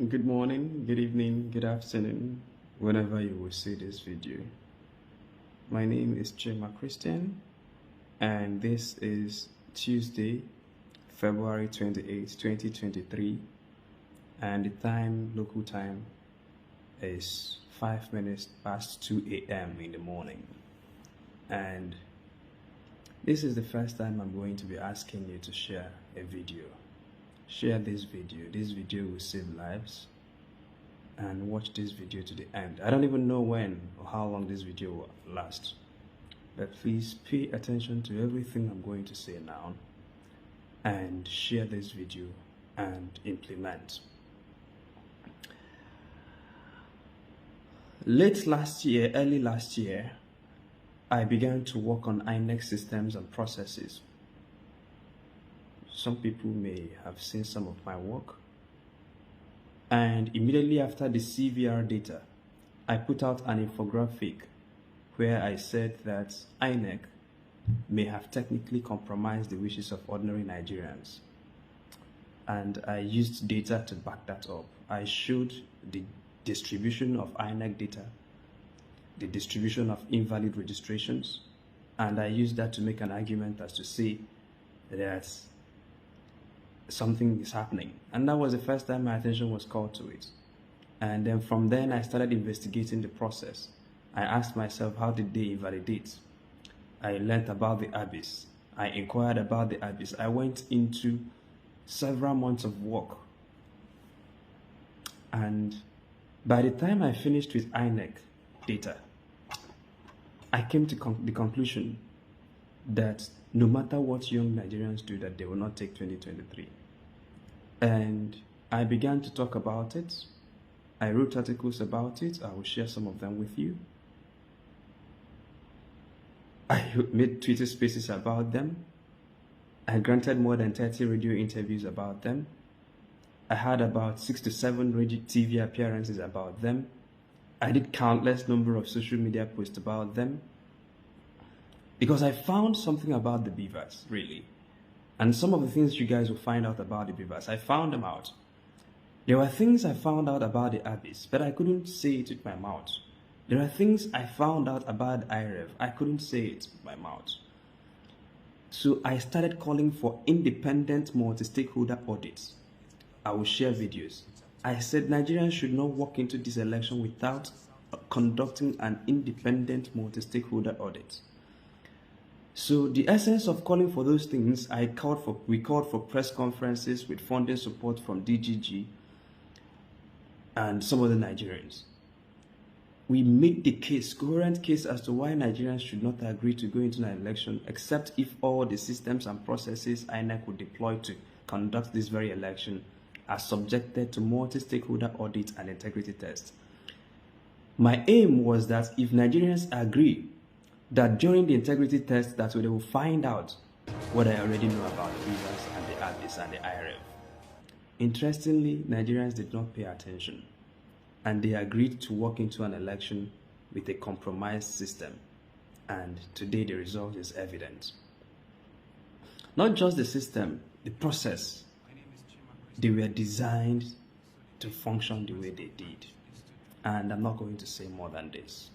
Good morning, good evening, good afternoon, whenever you will see this video. My name is Chima Christian, and this is Tuesday, February 28, 2023, and the time, local time, is 5 minutes past 2 a.m. in the morning. And this is the first time I'm going to be asking you to share a video. Share this video. This video will save lives. And watch this video to the end. I don't even know when or how long this video will last. But please pay attention to everything I'm going to say now. And share this video and implement. Late last year, early last year, I began to work on INEC systems and processes. Some people may have seen some of my work. And immediately after the CVR data, I put out an infographic where I said that INEC may have technically compromised the wishes of ordinary Nigerians. And I used data to back that up. I showed the distribution of INEC data, the distribution of invalid registrations, and I used that to make an argument as to say that something is happening. And that was the first time my attention was called to it. And then from then I started investigating the process. I asked myself, how did they invalidate? I learned about the abyss. I inquired about the abyss. I went into several months of work. And by the time I finished with INEC data, I came to the conclusion that no matter what young Nigerians do, that they will not take 2023. And I began to talk about it. I wrote articles about it. I will share some of them with you. I made Twitter spaces about them. I granted more than 30 radio interviews about them. I had about 6 to 7 radio TV appearances about them. I did countless number of social media posts about them. Because I found something about the beavers, really. And some of the things you guys will find out about the beavers, I found them out. There were things I found out about the abyss, but I couldn't say it with my mouth. There are things I found out about IREV, I couldn't say it with my mouth. So I started calling for independent multi-stakeholder audits. I will share videos. I said Nigerians should not walk into this election without conducting an independent multi-stakeholder audit. So the essence of calling for those things, we called for press conferences with funding support from DGG and some other Nigerians. We made the case, coherent case as to why Nigerians should not agree to go into an election except if all the systems and processes INEC would deploy to conduct this very election are subjected to multi-stakeholder audit and integrity tests. My aim was that if Nigerians agree that during the integrity test that they will find out what I already know about the beavers and the abyss and the IREV. Interestingly, Nigerians did not pay attention, and they agreed to walk into an election with a compromised system, and today the result is evident. Not just the system, the process. They were designed to function the way they did, and I'm not going to say more than this.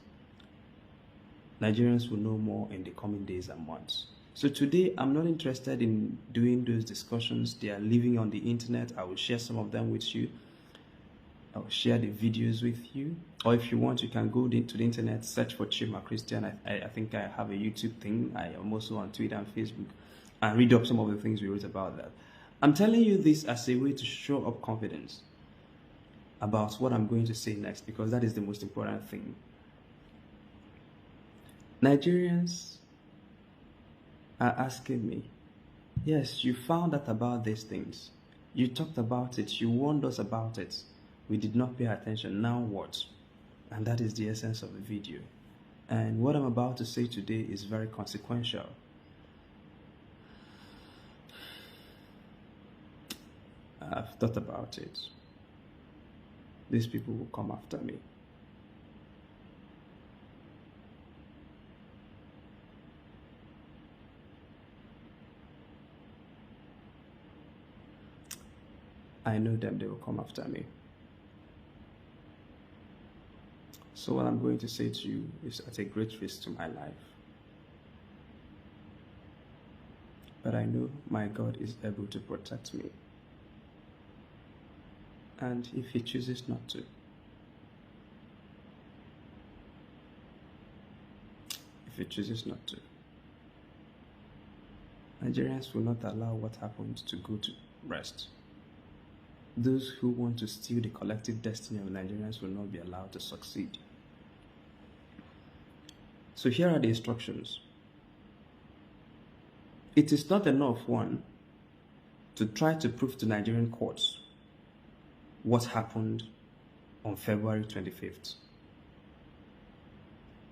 Nigerians will know more in the coming days and months. So today, I'm not interested in doing those discussions. They are living on the internet. I will share some of them with you. I will share the videos with you. Or if you want, you can go to the internet, search for Chima Christian. I think I have a YouTube thing. I am also on Twitter and Facebook. And read up some of the things we wrote about that. I'm telling you this as a way to show up confidence about what I'm going to say next, because that is the most important thing. Nigerians are asking me, yes, you found out about these things. You talked about it. You warned us about it. We did not pay attention. Now what? And that is the essence of the video. And what I'm about to say today is very consequential. I've thought about it. These people will come after me. I know them, they will come after me. So what I'm going to say to you is at a great risk to my life. But I know my God is able to protect me. And if he chooses not to, Nigerians will not allow what happened to go to rest. Those who want to steal the collective destiny of Nigerians will not be allowed to succeed. So here are the instructions. It is not enough, one, to try to prove to Nigerian courts what happened on February 25th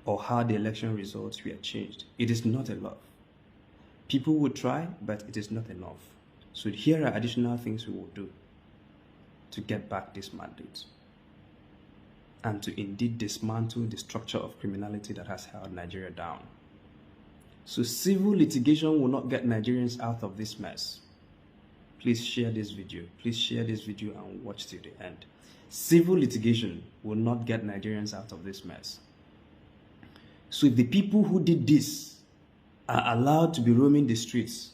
or how the election results were changed. It is not enough. People will try, but it is not enough. So here are additional things we will do to get back this mandate and to indeed dismantle the structure of criminality that has held Nigeria down. So civil litigation will not get Nigerians out of this mess. Please share this video. Please share this video and watch till the end. Civil litigation will not get Nigerians out of this mess. So if the people who did this are allowed to be roaming the streets,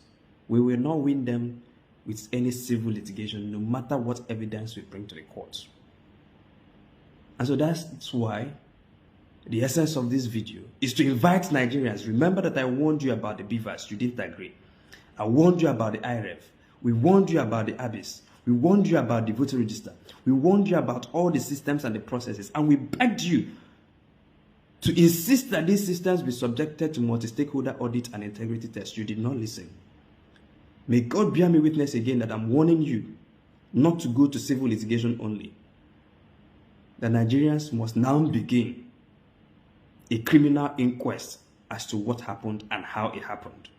we will not win them with any civil litigation, no matter what evidence we bring to the courts. And so that's why the essence of this video is to invite Nigerians. Remember that I warned you about the beavers. You didn't agree. I warned you about the IREF. We warned you about the abyss. We warned you about the voter register. We warned you about all the systems and the processes. And we begged you to insist that these systems be subjected to multi-stakeholder audit and integrity tests. You did not listen. May God bear me witness again that I'm warning you not to go to civil litigation only. The Nigerians must now begin a criminal inquest as to what happened and how it happened.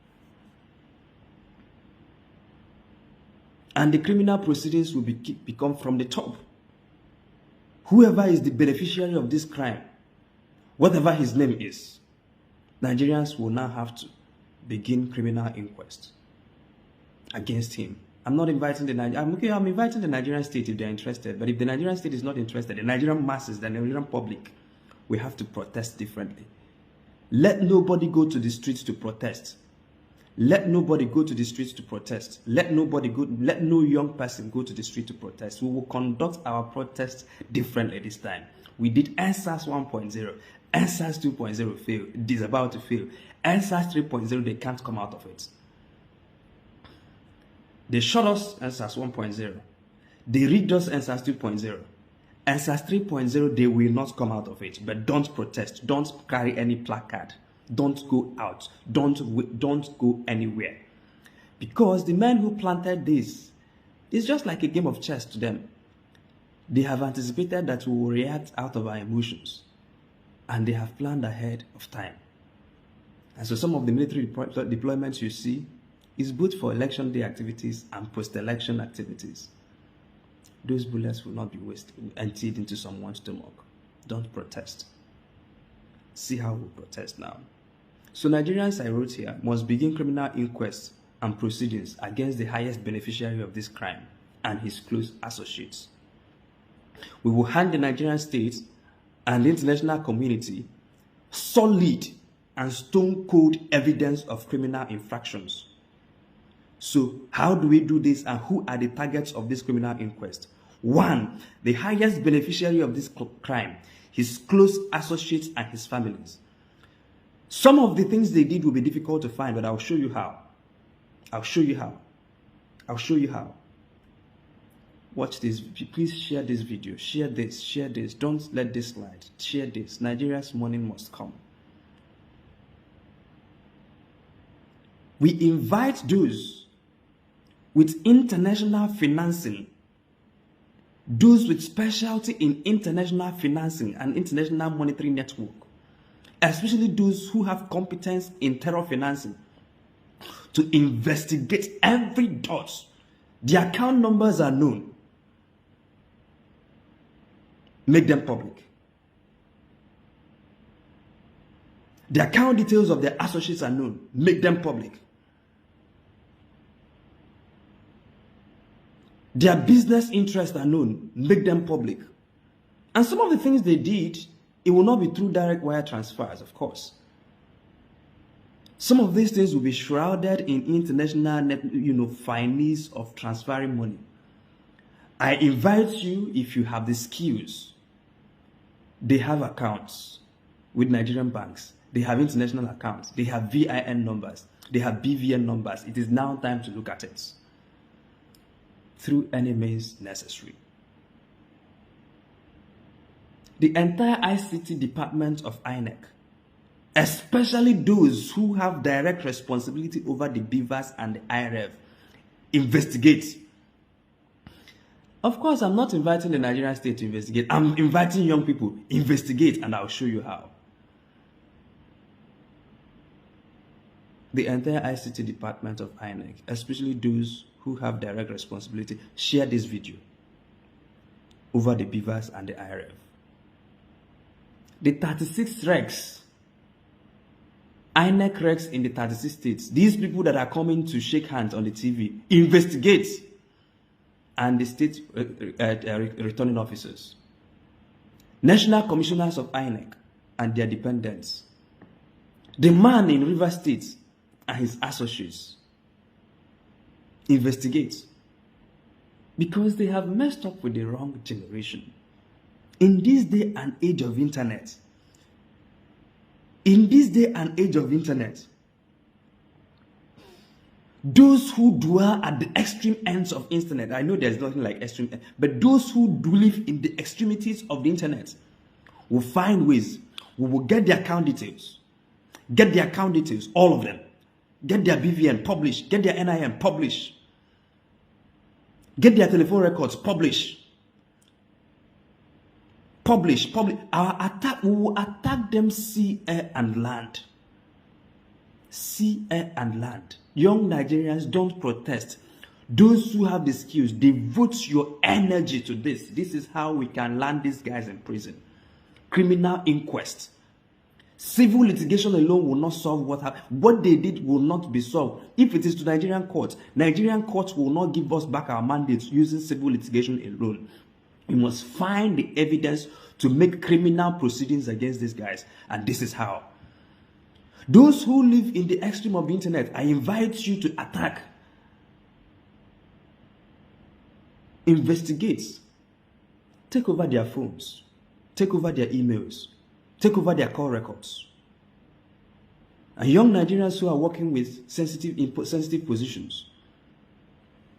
And the criminal proceedings will become from the top. Whoever is the beneficiary of this crime, whatever his name is, Nigerians will now have to begin criminal inquest against him. I'm not inviting the Nigerian. I'm inviting the Nigerian state if they're interested. But if the Nigerian state is not interested, the Nigerian masses, the Nigerian public, we have to protest differently. Let nobody go to the streets to protest. Let nobody go to the streets to protest. Let no young person go to the street to protest. We will conduct our protest differently this time. We did NSAS 1.0. NSAS 2.0 failed. It is about to fail. NSAS 3.0, they can't come out of it. They shot us NSAS 1.0. They rigged us NSAS 2.0. NSAS 3.0, they will not come out of it. But don't protest. Don't carry any placard. Don't go out. Don't go anywhere. Because the men who planted this is just like a game of chess to them. They have anticipated that we will react out of our emotions. And they have planned ahead of time. And so some of the military deployments you see is both for election day activities and post-election activities. Those bullets will not be wasted, emptied into someone's stomach. Don't protest. See how we protest now. So Nigerians, I wrote here, must begin criminal inquests and proceedings against the highest beneficiary of this crime and his close associates. We will hand the Nigerian state and the international community solid and stone-cold evidence of criminal infractions. So how do we do this and who are the targets of this criminal inquest? One, the highest beneficiary of this crime, his close associates and his families. Some of the things they did will be difficult to find, but I'll show you how. I'll show you how. I'll show you how. Watch this. Please share this video. Share this. Share this. Don't let this slide. Share this. Nigeria's morning must come. We invite those with international financing, those with specialty in international financing and international monetary network, especially those who have competence in terror financing, to investigate every dot. The account numbers are known. Make them public. The account details of their associates are known. Make them public. Their business interests are known. Make them public. And some of the things they did It will not be through direct wire transfers, of course. Some of these things will be shrouded in international, finesse of transferring money. I invite you, if you have the skills, they have accounts with Nigerian banks. They have international accounts. They have VIN numbers. They have BVN numbers. It is now time to look at it through any means necessary. The entire ICT department of INEC, especially those who have direct responsibility over the beavers and the IRF, investigate. Of course, I'm not inviting the Nigerian state to investigate. I'm inviting young people, investigate, and I'll show you how. The entire ICT department of INEC, especially those who have direct responsibility, share this video over the beavers and the IRF. The 36 regs, INEC regs in the 36 states, these people that are coming to shake hands on the TV, investigate, and the state returning officers, national commissioners of INEC and their dependents, the man in River State and his associates, investigate, because they have messed up with the wrong generation. In this day and age of internet, those who dwell at the extreme ends of internet, I know there's nothing like extreme, but those who do live in the extremities of the internet will find ways. We will get their account details. Get their account details, all of them. Get their BVN, publish. Get their NIN, publish. Get their telephone records, publish. Publish. Our attack, we will attack them sea, air, and land. Sea, air, and land. Young Nigerians, don't protest. Those who have the skills, devote your energy to this. This is how we can land these guys in prison. Criminal inquest. Civil litigation alone will not solve what happened. What they did will not be solved. If it is to Nigerian courts will not give us back our mandates using civil litigation alone. We must find the evidence to make criminal proceedings against these guys. And this is how. Those who live in the extreme of the internet, I invite you to attack. Investigate. Take over their phones. Take over their emails. Take over their call records. And young Nigerians who are working with sensitive positions,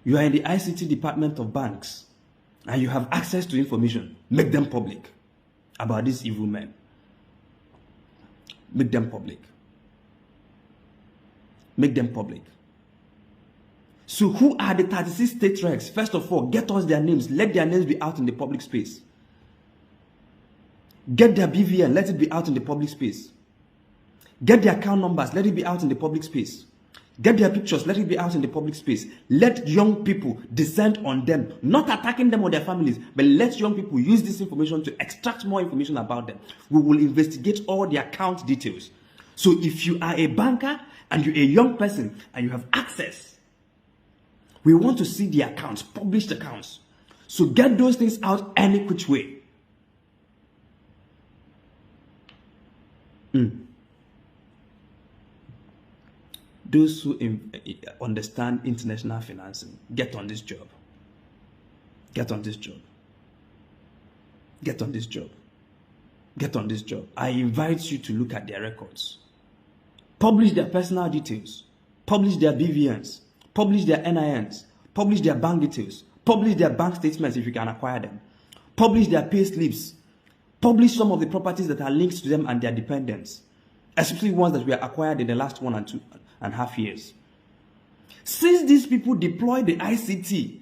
you are in the ICT department of banks, and you have access to information, make them public about these evil men. Make them public. Make them public. So who are the 36 state regs? First of all, get us their names. Let their names be out in the public space. Get their BVN, let it be out in the public space. Get their account numbers, let it be out in the public space. Get their pictures, let it be out in the public space. Let young people descend on them, not attacking them or their families, but let young people use this information to extract more information about them. We will investigate all the account details. So if you are a banker and you're a young person and you have access, we want to see the accounts, published accounts. So get those things out any which way. Those who understand international financing, get on this job. Get on this job. Get on this job. Get on this job. I invite you to look at their records. Publish their personal details. Publish their BVNs. Publish their NINs. Publish their bank details. Publish their bank statements if you can acquire them. Publish their pay slips. Publish some of the properties that are linked to them and their dependents, especially ones that were acquired in the last 1.5 years. Since these people deploy the ICT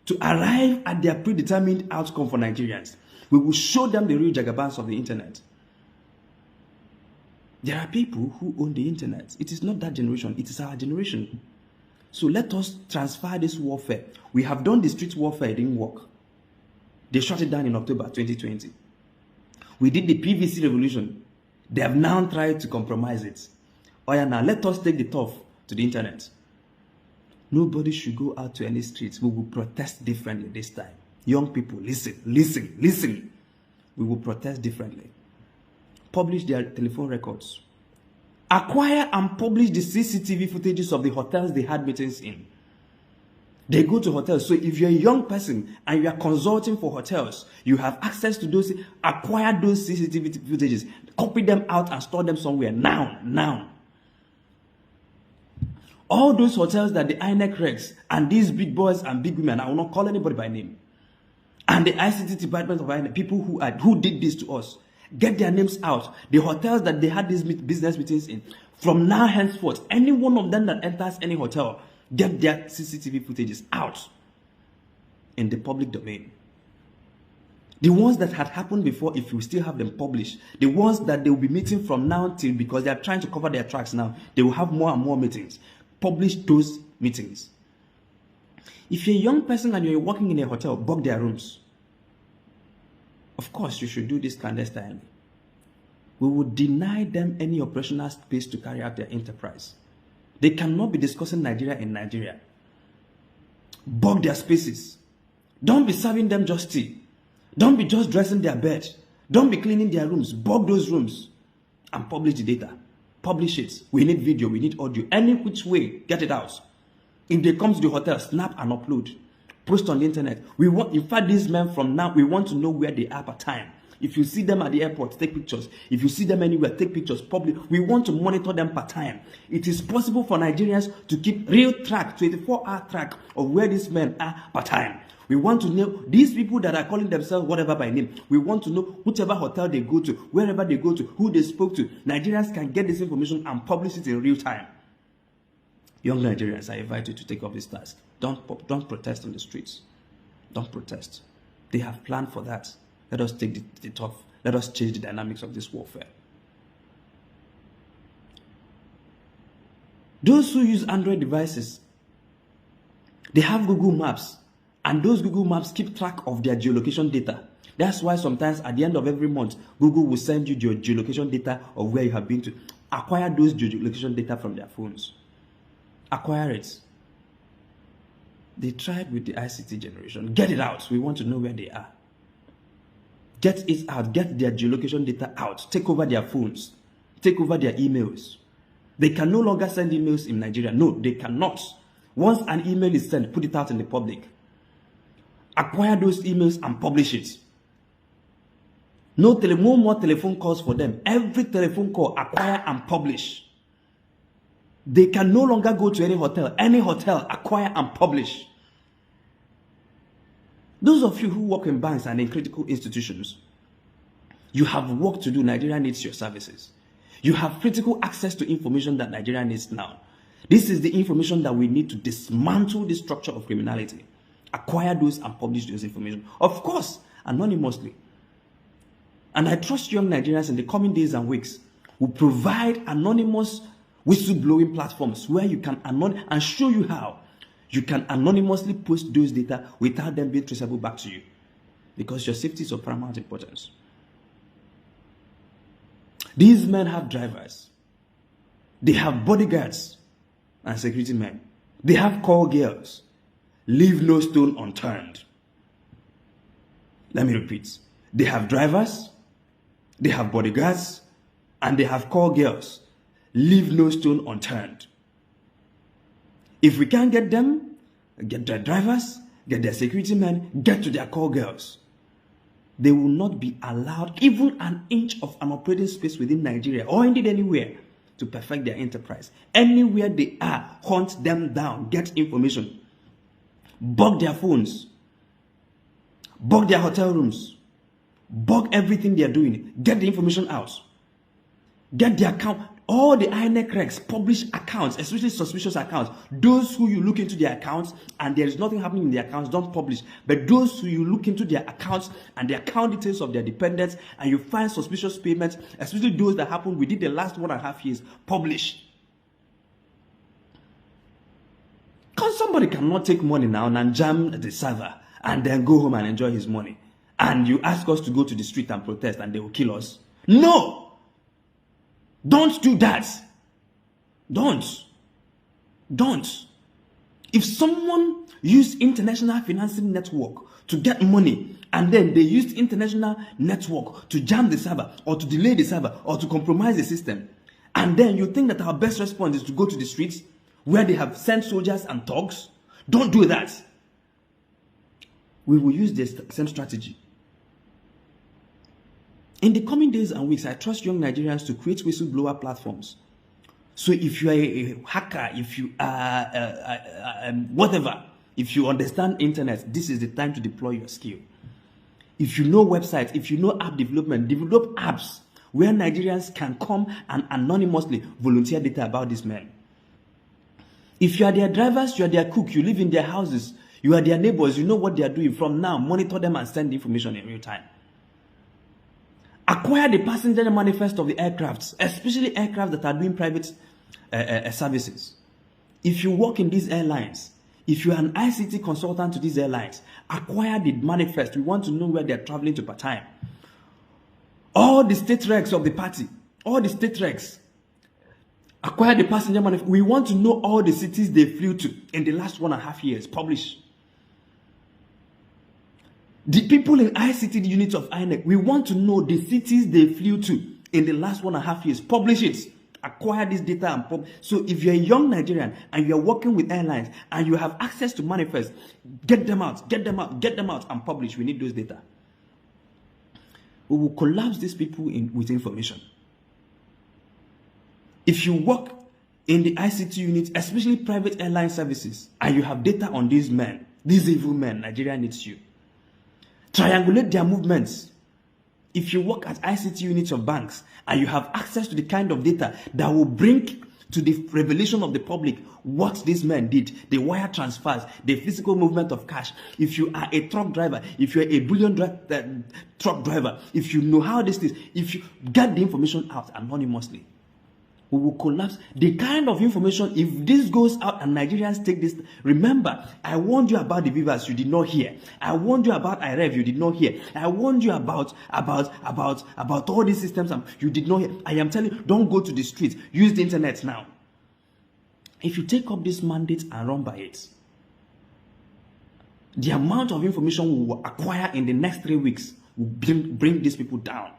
to arrive at their predetermined outcome for Nigerians, we will show them the real jagabans of the internet. There are people who own the internet. It is not that generation, it is our generation. So let us transfer this warfare. We have done the street warfare, it didn't work. They shut it down in October 2020. We did the PVC revolution. They have now tried to compromise it. Oh yeah, now let us take the turf to the internet. Nobody should go out to any streets. We will protest differently this time. Young people, listen. We will protest differently. publish their telephone records. Acquire and publish the CCTV footages of the hotels they had meetings in. They go to hotels. So if you're a young person and you are consulting for hotels, you have access to those. Acquire those CCTV footages. Copy them out and store them somewhere. Now. All those hotels that the INEC regs and these big boys and big women, I will not call anybody by name, and the ICT department of INEC, people who did this to us, get their names out. The hotels that they had these business meetings in, from now henceforth, any one of them that enters any hotel, get their CCTV footages out in the public domain. The ones that had happened before, if you still have them published, the ones that they will be meeting from now till, because they are trying to cover their tracks now, they will have more and more meetings. Publish those meetings. If you're a young person and you're working in a hotel, book their rooms. Of course, you should do this clandestinely. We will deny them any operational space to carry out their enterprise. They cannot be discussing Nigeria in Nigeria. Book their spaces. Don't be serving them just tea. Don't be just dressing their bed. Don't be cleaning their rooms. Book those rooms and publish the data. Publish it. We need video. We need audio. Any which way, get it out. If they come to the hotel, snap and upload. Post on the internet. We want, in fact, these men from now, we want to know where they are per time. If you see them at the airport, take pictures. If you see them anywhere, take pictures. Public. We want to monitor them per time. It is possible for Nigerians to keep real track, 24-hour track of where these men are per time. We want to know these people that are calling themselves whatever by name. We want to know whichever hotel they go to, wherever they go to, who they spoke to. Nigerians can get this information and publish it in real time. Young Nigerians, I invite you to take up this task. Don't protest on the streets. Don't protest. They have planned for that. Let us take the tough. Let us change the dynamics of this warfare. Those who use Android devices, they have Google Maps, and those Google Maps keep track of their geolocation data. That's why sometimes at the end of every month, Google will send you your geolocation data of where you have been to. Acquire those geolocation data from their phones. Acquire it. They tried with the ICT generation. Get it out. We want to know where they are. Get it out. Get their geolocation data out. Take over their phones. Take over their emails. They can no longer send emails in Nigeria. No, they cannot. Once an email is sent, put it out in the public. Acquire those emails and publish it. No more telephone calls for them. Every telephone call, acquire and publish. They can no longer go to any hotel, acquire and publish. Those of you who work in banks and in critical institutions, you have work to do. Nigeria needs your services. You have critical access to information that Nigeria needs now. This is the information that we need to dismantle the structure of criminality. Acquire those and publish those information. Of course, anonymously. And I trust young Nigerians in the coming days and weeks will provide anonymous whistleblowing platforms where you can and show you how you can anonymously post those data without them being traceable back to you. Because your safety is of paramount importance. These men have drivers. They have bodyguards and security men. They have call girls. Leave no stone unturned. Let me repeat. They have drivers, they have bodyguards, and they have call girls. Leave no stone unturned. If we can't get them, get their drivers, get their security men, get to their call girls, they will not be allowed even an inch of an operating space within Nigeria or indeed anywhere to perfect their enterprise. Anywhere they are, hunt them down, get information. Bug their phones, bug their hotel rooms, bug everything they are doing. Get the information out. Get the account. All the INEC regs publish accounts, especially suspicious accounts. Those who you look into their accounts and there is nothing happening in their accounts, don't publish. But those who you look into their accounts and the account details of their dependents and you find suspicious payments, especially those that happened within the last 1.5 years, publish. Because somebody cannot take money now and jam the server and then go home and enjoy his money. And you ask us to go to the street and protest and they will kill us. No! Don't do that. Don't. If someone use international financing network to get money, and then they used international network to jam the server or to delay the server or to compromise the system. And then you think that our best response is to go to the streets where they have sent soldiers and thugs? Don't do that. We will use the same strategy. In the coming days and weeks, I trust young Nigerians to create whistleblower platforms. So if you are a hacker, if you are whatever, if you understand internet, this is the time to deploy your skill. If you know websites, if you know app development, develop apps where Nigerians can come and anonymously volunteer data about these men. If you are their drivers, you are their cook, you live in their houses, you are their neighbors, you know what they are doing. From now, monitor them and send information in real time. Acquire the passenger manifest of the aircrafts, especially aircraft that are doing private services. If you work in these airlines, if you are an ICT consultant to these airlines, acquire the manifest. We want to know where they are traveling to part-time. All the state regs of the party, all the state regs, acquire the passenger manifest. We want to know all the cities they flew to in the last 1.5 years. Publish. The people in ICT units of INEC, we want to know the cities they flew to in the last 1.5 years. Publish it. Acquire this data and publish. So if you're a young Nigerian and you're working with airlines and you have access to manifest, get them out, get them out, get them out and publish. We need those data. We will collapse these people with information. If you work in the ICT unit, especially private airline services, and you have data on these men, these evil men, Nigeria needs you. Triangulate their movements. If you work at ICT units of banks and you have access to the kind of data that will bring to the revelation of the public what these men did, the wire transfers, the physical movement of cash. If you are a truck driver, if you are a bullion truck driver, if you know how this is, if you get the information out anonymously, we will collapse the kind of information. If this goes out and Nigerians take this, remember, I warned you about the Vivas, you did not hear. I warned you about IREV, you did not hear. I warned you about all these systems, you did not hear. I am telling you, don't go to the streets, use the internet now. If you take up this mandate and run by it, the amount of information we will acquire in the next 3 weeks will bring these people down.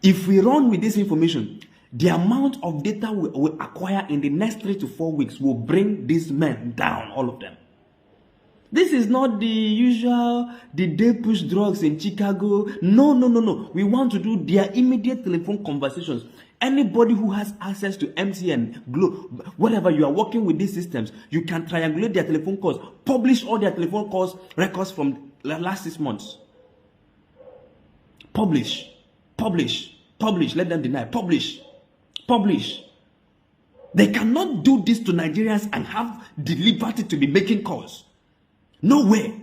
If we run with this information, the amount of data we will acquire in the next 3 to 4 weeks will bring these men down, all of them. This is not the usual, did they push drugs in Chicago? No. We want to do their immediate telephone conversations. Anybody who has access to MTN, Glo, whatever, you are working with these systems, you can triangulate their telephone calls, publish all their telephone calls, records from the last 6 months. Publish, let them deny, publish. They cannot do this to Nigerians and have the liberty to be making calls. No way.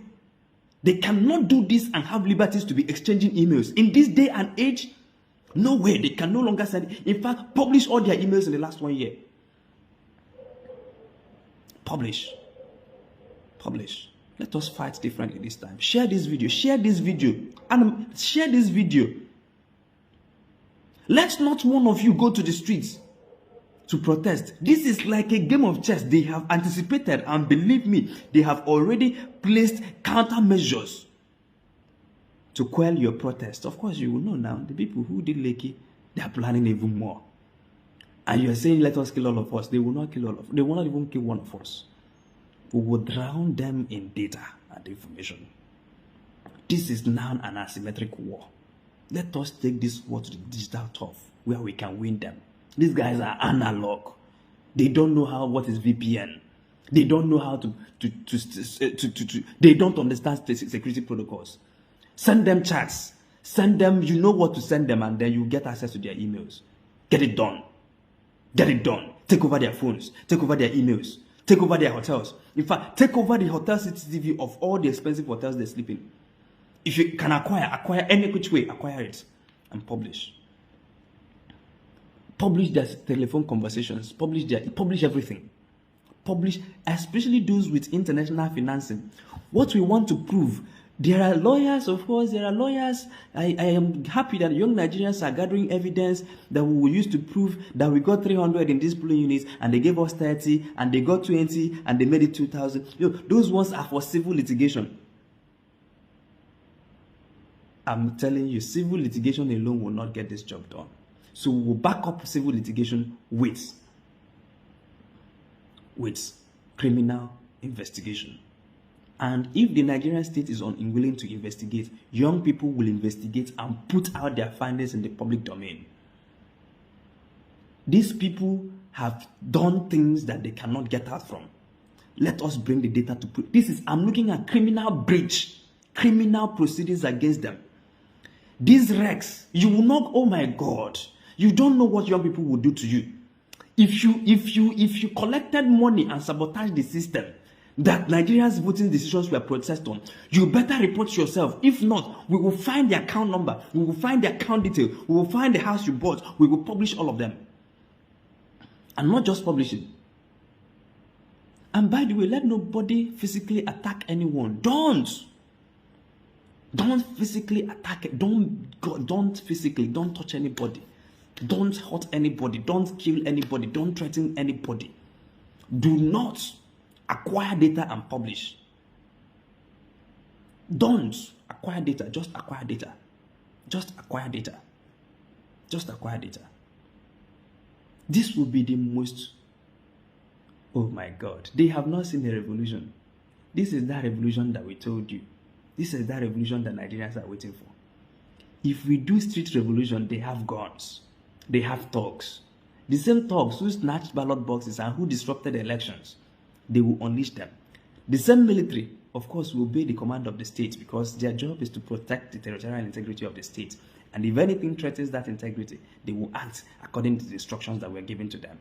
They cannot do this and have liberties to be exchanging emails. In this day and age, no way. They can no longer send. In fact, publish all their emails in the last 1 year. Publish. Let us fight differently this time. Share this video. And share this video. Let not one of you go to the streets to protest. This is like a game of chess. They have anticipated, and believe me, they have already placed countermeasures to quell your protest. Of course, you will know now, the people who did Lekki, they are planning even more. And you are saying, let us kill all of us. They will not kill all of us. They will not even kill one of us. We will drown them in data and information. This is now an asymmetric war. Let us take this war to the digital turf where we can win them. These guys are analog. They don't know what is VPN. They don't know how they don't understand security protocols. Send them chats. Send them, you know what to send them, and then you get access to their emails. Get it done. Take over their phones. Take over their emails. Take over their hotels. In fact, take over the hotel CCTV of all the expensive hotels they sleep in. If you can acquire any which way, acquire it and publish. Publish their telephone conversations. Publish everything. Publish, especially those with international financing. What we want to prove. There are lawyers, of course, I am happy that young Nigerians are gathering evidence that we will use to prove that we got 300 in these polling units and they gave us 30 and they got 20 and they made it 2,000. Those ones are for civil litigation. I'm telling you, civil litigation alone will not get this job done. So we'll back up civil litigation with criminal investigation. And if the Nigerian state is unwilling to investigate, young people will investigate and put out their findings in the public domain. These people have done things that they cannot get out from. Let us bring the data to put. I'm looking at criminal breach, criminal proceedings against them. These wrecks, you will not, oh my God, you don't know what young people will do to you. If you collected money and sabotaged the system that Nigeria's voting decisions were processed on, you better report yourself. If not, we will find the account number, we will find the account detail, we will find the house you bought, we will publish all of them. And not just publish it. And by the way, let nobody physically attack anyone. Don't physically attack it. Don't physically, don't touch anybody. Don't hurt anybody. Don't kill anybody. Don't threaten anybody. Do not acquire data and publish. Don't acquire data. Just acquire data. Just acquire data. Just acquire data. This will be the most... Oh my God. They have not seen a revolution. This is that revolution that we told you. This is that revolution that Nigerians are waiting for. If we do street revolution, they have guns. They have thugs. The same thugs who snatched ballot boxes and who disrupted elections, they will unleash them. The same military, of course, will obey the command of the state because their job is to protect the territorial integrity of the state. And if anything threatens that integrity, they will act according to the instructions that were given to them.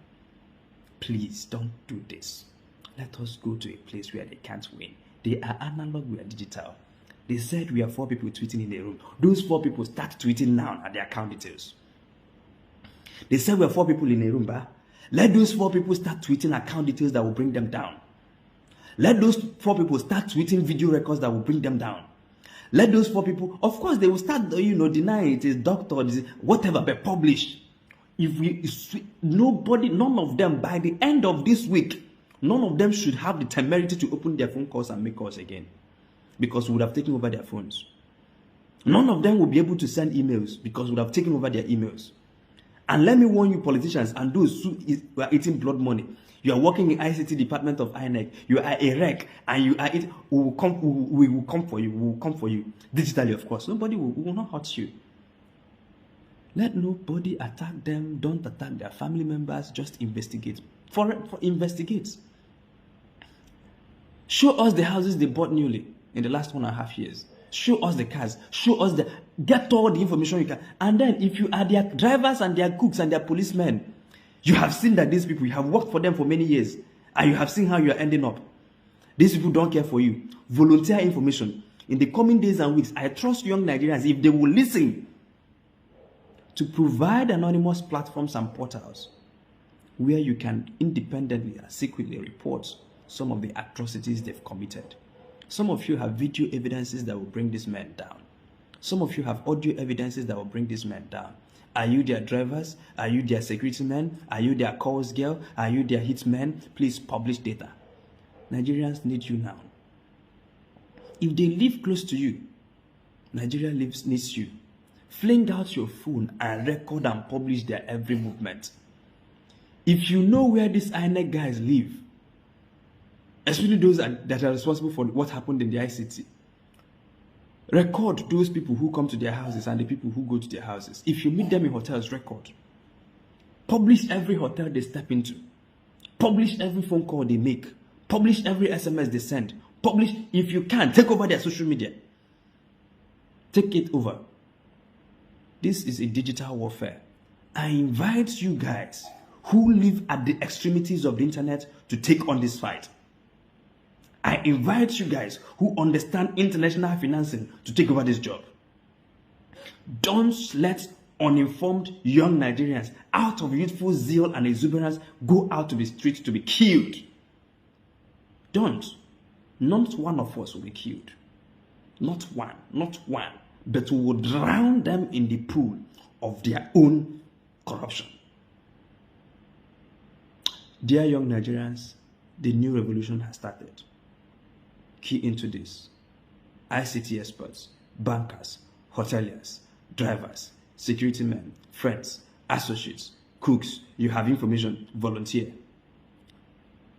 Please don't do this. Let us go to a place where they can't win. They are analog, we are digital. They said we are 4 people tweeting in a room. Those 4 people start tweeting now at their account details. They said we are 4 people in a room, but let those 4 people start tweeting account details that will bring them down. Let those 4 people start tweeting video records that will bring them down. Let those 4 people, of course, they will start, denying it is doctor, whatever, but publish. None of them, by the end of this week, none of them should have the temerity to open their phone calls and make calls again. Because we would have taken over their phones. None of them will be able to send emails because we would have taken over their emails. And let me warn you, politicians and those who are eating blood money. You are working in ICT department of INEC. You are a wreck, and you are it. We will come for you. We will come for you digitally, of course. Nobody will not hurt you. Let nobody attack them. Don't attack their family members. Just investigate. Investigate. Show us the houses they bought newly in the last 1.5 years. Show us the cars. Show us get all the information you can. And then if you are their drivers and their cooks and their policemen, you have seen that these people, you have worked for them for many years, and you have seen how you are ending up. These people don't care for you. Volunteer information. In the coming days and weeks, I trust young Nigerians, if they will listen, to provide anonymous platforms and portals where you can independently and secretly report some of the atrocities they've committed. Some of you have video evidences that will bring these men down. Some of you have audio evidences that will bring these men down. Are you their drivers? Are you their security men? Are you their calls girl? Are you their hitmen? Please publish data. Nigerians need you now. If they live close to you, Nigeria needs you. Fling out your phone and record and publish their every movement. If you know where these INEC guys live, especially those that are responsible for what happened in the ICT, record those people who come to their houses and the people who go to their houses. If you meet them in hotels, record. Publish every hotel they step into. Publish every phone call they make. Publish every SMS they send. Publish, if you can, take over their social media. Take it over. This is a digital warfare. I invite you guys who live at the extremities of the internet to take on this fight. I invite you guys who understand international financing to take over this job. Don't let uninformed young Nigerians, out of youthful zeal and exuberance, go out to the streets to be killed. Don't. Not one of us will be killed. Not one. But we will drown them in the pool of their own corruption. Dear young Nigerians, the new revolution has started. Key into this. ICT experts, bankers, hoteliers, drivers, security men, friends, associates, cooks. You have information, volunteer.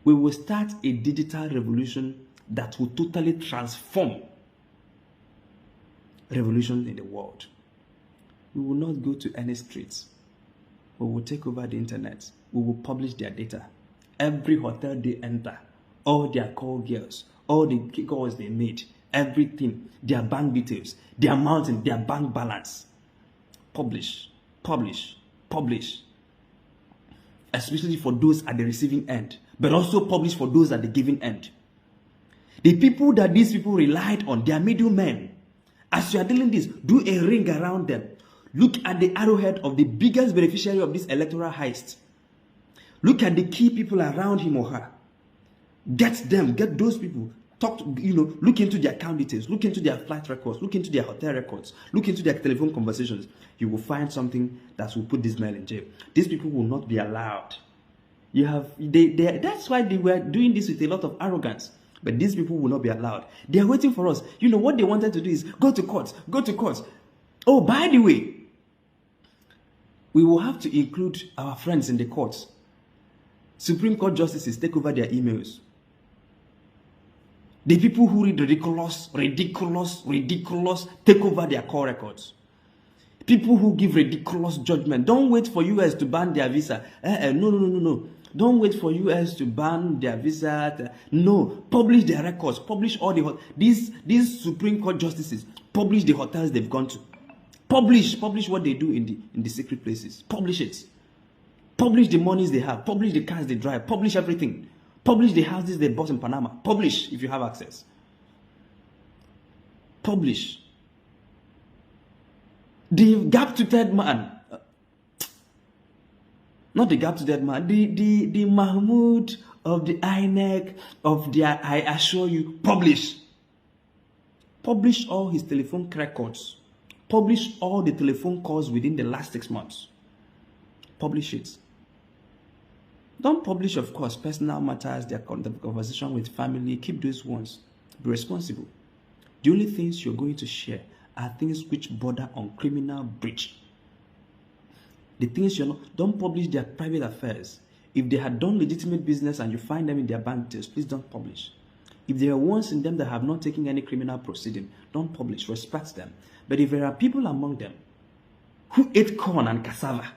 We will start a digital revolution that will totally transform revolution in the world. We will not go to any streets. We will take over the internet. We will publish their data. Every hotel they enter, all their call girls, all the calls they made, everything, their bank details, their amount in their bank balance. Publish, publish, publish. Especially for those at the receiving end, but also publish for those at the giving end. The people that these people relied on, they are middlemen. As you are doing this, do a ring around them. Look at the arrowhead of the biggest beneficiary of this electoral heist. Look at the key people around him or her. Get them, get those people. Talk to, look into their account details, look into their flight records, look into their hotel records, look into their telephone conversations. You will find something that will put this man in jail. These people will not be allowed. That's why they were doing this with a lot of arrogance. But these people will not be allowed. They are waiting for us. What they wanted to do is go to court, go to court. Oh, by the way, we will have to include our friends in the courts. Supreme Court justices take over their emails. The people who read ridiculous, take over their call records. People who give ridiculous judgment. Don't wait for US to ban their visa. No. Don't wait for US to ban their visa. No. Publish their records. Publish all these Supreme Court justices. Publish the hotels they've gone to. Publish what they do in the secret places. Publish it. Publish the monies they have. Publish the cars they drive. Publish everything. Publish the houses they bought in Panama. Publish if you have access. Publish. The gap-toothed man. Not the gap-toothed man. The Mahmoud of the INEC of their, I assure you, publish. Publish all his telephone records. Publish all the telephone calls within the last 6 months. Publish it. Don't publish, of course, personal matters, their conversation with family. Keep those ones. Be responsible. The only things you're going to share are things which border on criminal breach. The things don't publish their private affairs. If they had done legitimate business and you find them in their bank details, please don't publish. If there are ones in them that have not taken any criminal proceeding, don't publish. Respect them. But if there are people among them who ate corn and cassava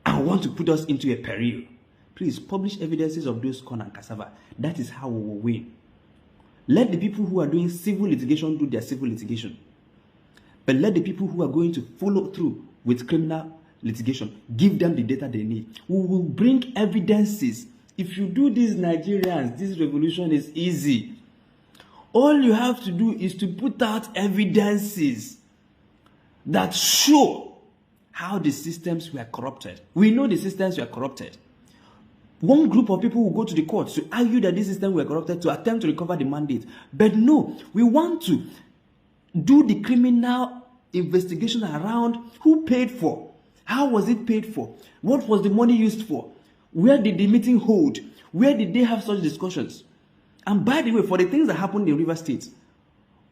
and want to put us into a peril, please publish evidences of those corn and cassava. That is how we will win. Let the people who are doing civil litigation do their civil litigation. But let the people who are going to follow through with criminal litigation, give them the data they need. We will bring evidences. If you do this, Nigerians, this revolution is easy. All you have to do is to put out evidences that show how the systems were corrupted. We know the systems were corrupted. One group of people will go to the courts to argue that this system were corrupted to attempt to recover the mandate. But no, we want to do the criminal investigation around who paid for. How was it paid for? What was the money used for? Where did the meeting hold? Where did they have such discussions? And by the way, for the things that happened in River State,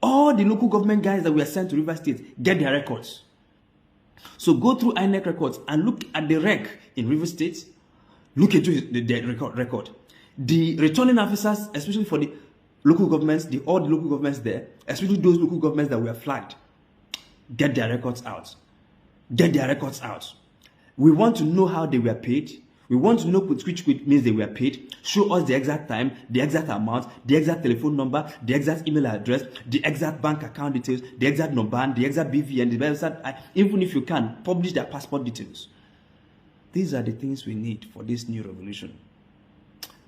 all the local government guys that were sent to River State get their records. So go through INEC records and look at the rec in River State. Look into the record. The returning officers, especially for the local governments, all the local governments there, especially those local governments that were flagged, get their records out. Get their records out. We want to know how they were paid. We want to know which means they were paid. Show us the exact time, the exact amount, the exact telephone number, the exact email address, the exact bank account details, the exact number, the exact BVN, the exact, even if you can, publish their passport details. These are the things we need for this new revolution.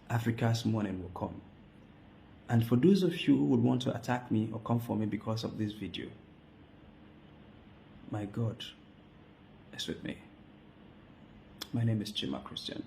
Africa's morning will come. And for those of you who would want to attack me or come for me because of this video, my God is with me. My name is Chima Christian.